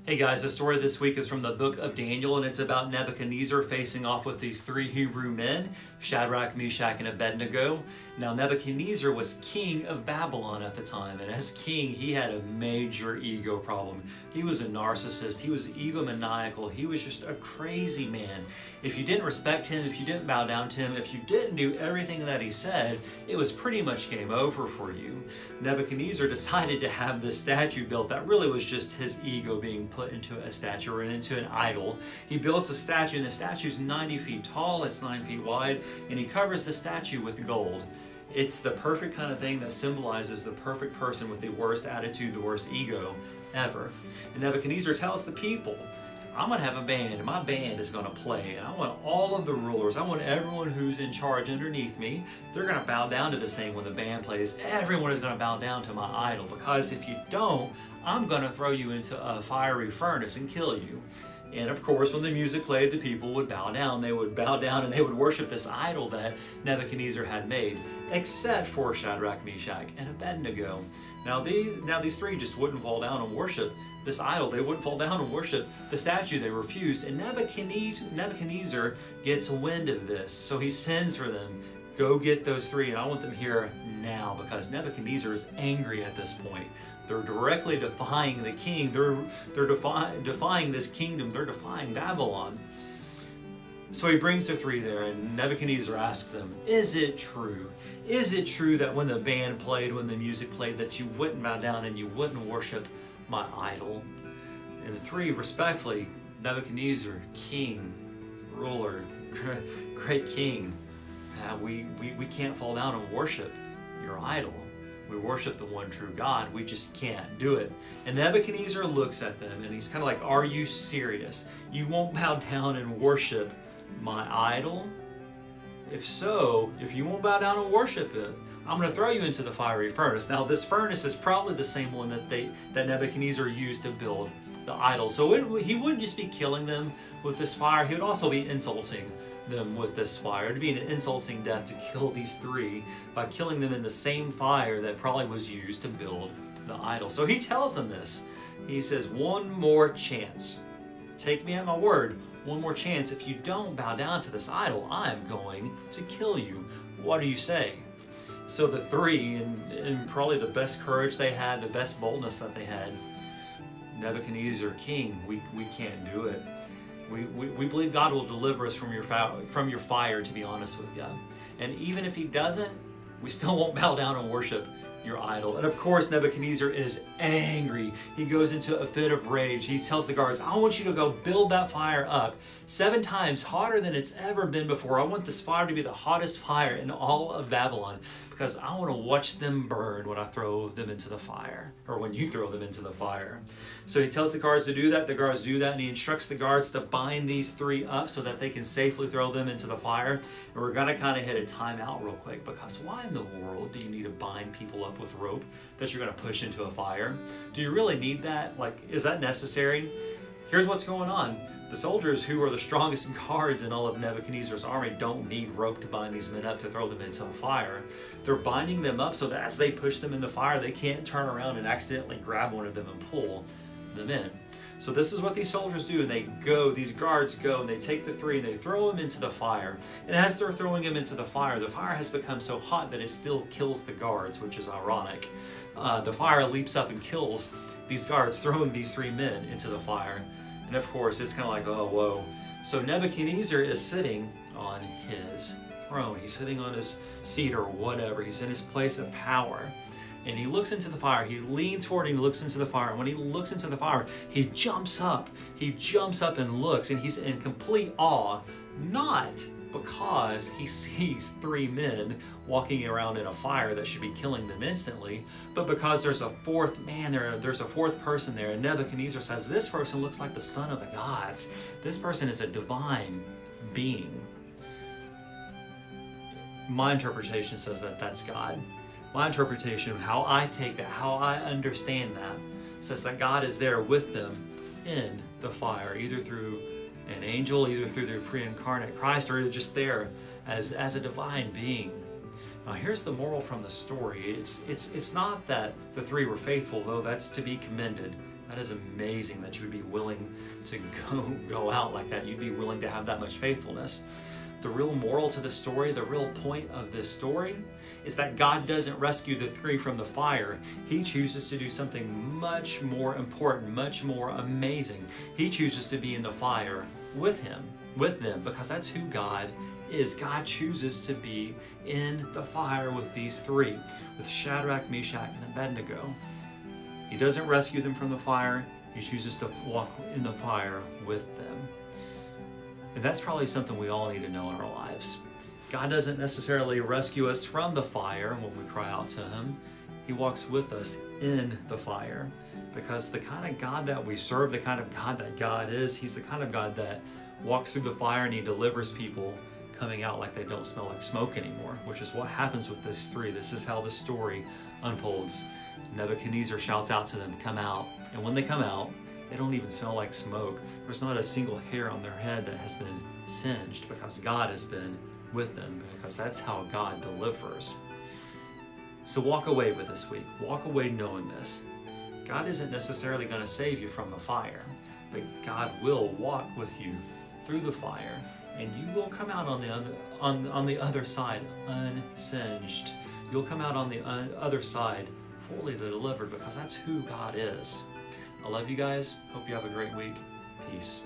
Hey guys, the story this week is from the book of Daniel, and it's about Nebuchadnezzar facing off with these three Hebrew men, Shadrach, Meshach, and Abednego. Now Nebuchadnezzar was king of Babylon at the time, and as king he had a major ego problem. He was a narcissist, he was egomaniacal, he was just a crazy man. If you didn't respect him, if you didn't bow down to him, if you didn't do everything that he said, it was pretty much game over for you. Nebuchadnezzar decided to have this statue built that really was just his ego being put into a statue or into an idol. He builds a statue, and the statue's 90 feet tall, it's 9 feet wide, and he covers the statue with gold. It's the perfect kind of thing that symbolizes the perfect person with the worst attitude, the worst ego ever. And Nebuchadnezzar tells the people, I'm going to have a band, and my band is going to play, and I want all of the rulers, I want everyone who's in charge underneath me, they're going to bow down to this thing when the band plays. Everyone is going to bow down to my idol, because if you don't, I'm going to throw you into a fiery furnace and kill you. And of course, when the music played, the people would bow down. They would bow down and they would worship this idol that Nebuchadnezzar had made, except for Shadrach, Meshach, and Abednego. Now these three just wouldn't fall down and worship this idol. They wouldn't fall down and worship the statue. They refused. And Nebuchadnezzar gets wind of this. So he sends for them, go get those three, and I want them here now, because Nebuchadnezzar is angry at this point. They're directly defying the king. They're defying this kingdom. They're defying Babylon. So he brings the three there, and Nebuchadnezzar asks them, is it true? Is it true that when the band played, when the music played, that you wouldn't bow down and you wouldn't worship my idol? And the three respectfully, Nebuchadnezzar, king, ruler, great king, we can't fall down and worship your idol. We worship the one true God. We just can't do it. And Nebuchadnezzar looks at them and he's kind of like, are you serious? You won't bow down and worship my idol? If so, if you won't bow down and worship it, I'm going to throw you into the fiery furnace. Now this furnace is probably the same one that Nebuchadnezzar used to build the idol. So he wouldn't just be killing them with this fire, he would also be insulting them with this fire. It'd be an insulting death to kill these three by killing them in the same fire that probably was used to build the idol. So he tells them this. He says, one more chance. Take me at my word. One more chance. If you don't bow down to this idol, I'm going to kill you. What do you say? So the three, and probably the best courage they had, the best boldness that they had, Nebuchadnezzar, king, we can't do it. We believe God will deliver us from your fire, to be honest with you. And even if he doesn't, we still won't bow down and worship your idol. And of course, Nebuchadnezzar is angry. He goes into a fit of rage. He tells the guards, I want you to go build that fire up 7 times hotter than it's ever been before. I want this fire to be the hottest fire in all of Babylon, because I want to watch them burn when I throw them into the fire, or when you throw them into the fire. So he tells the guards to do that. The guards do that, and he instructs the guards to bind these three up so that they can safely throw them into the fire. And we're going to kind of hit a timeout real quick, because why in the world do you need to bind people up with rope that you're going to push into a fire? Do you really need that? Like, is that necessary? Here's what's going on. The soldiers, who are the strongest guards in all of Nebuchadnezzar's army, don't need rope to bind these men up to throw them into a fire. They're binding them up so that as they push them in the fire, they can't turn around and accidentally grab one of them and pull them in. So this is what these soldiers do, and these guards go, and they take the three and they throw them into the fire. And as they're throwing them into the fire has become so hot that it still kills the guards, which is ironic. The fire leaps up and kills these guards, throwing these 3 men into the fire. And of course, it's kind of like, oh, whoa. So Nebuchadnezzar is sitting on his throne. He's sitting on his seat or whatever. He's in his place of power. And he looks into the fire. He leans forward and he looks into the fire. And when he looks into the fire, he jumps up. He jumps up and looks, and he's in complete awe, not because he sees 3 men walking around in a fire that should be killing them instantly, but because there's a 4th man there, there's a 4th person there, and Nebuchadnezzar says, this person looks like the son of the gods. This person is a divine being. My interpretation says that that's God. My interpretation, how I take that, how I understand that, says that God is there with them in the fire, either through an angel, either through the pre-incarnate Christ, or just there as a divine being. Now here's the moral from the story. It's not that the 3 were faithful, though that's to be commended. That is amazing that you would be willing to go out like that. You'd be willing to have that much faithfulness. The real moral to the story, the real point of this story, is that God doesn't rescue the three from the fire. He chooses to do something much more important, much more amazing. He chooses to be in the fire with them, because that's who God is. God chooses to be in the fire with these three, with Shadrach, Meshach, and Abednego. He doesn't rescue them from the fire. He chooses to walk in the fire with them. And that's probably something we all need to know in our lives. God doesn't necessarily rescue us from the fire when we cry out to Him. He walks with us in the fire, because the kind of God that we serve, the kind of God that God is, He's the kind of God that walks through the fire and He delivers people coming out like they don't smell like smoke anymore, which is what happens with these three. This is how the story unfolds. Nebuchadnezzar shouts out to them, "Come out." And when they come out, they don't even smell like smoke. There's not a single hair on their head that has been singed, because God has been with them, because that's how God delivers. So walk away with this week. Walk away knowing this. God isn't necessarily going to save you from the fire, but God will walk with you through the fire, and you will come out on the other side unsinged. You'll come out on the other side fully delivered, because that's who God is. I love you guys. Hope you have a great week. Peace.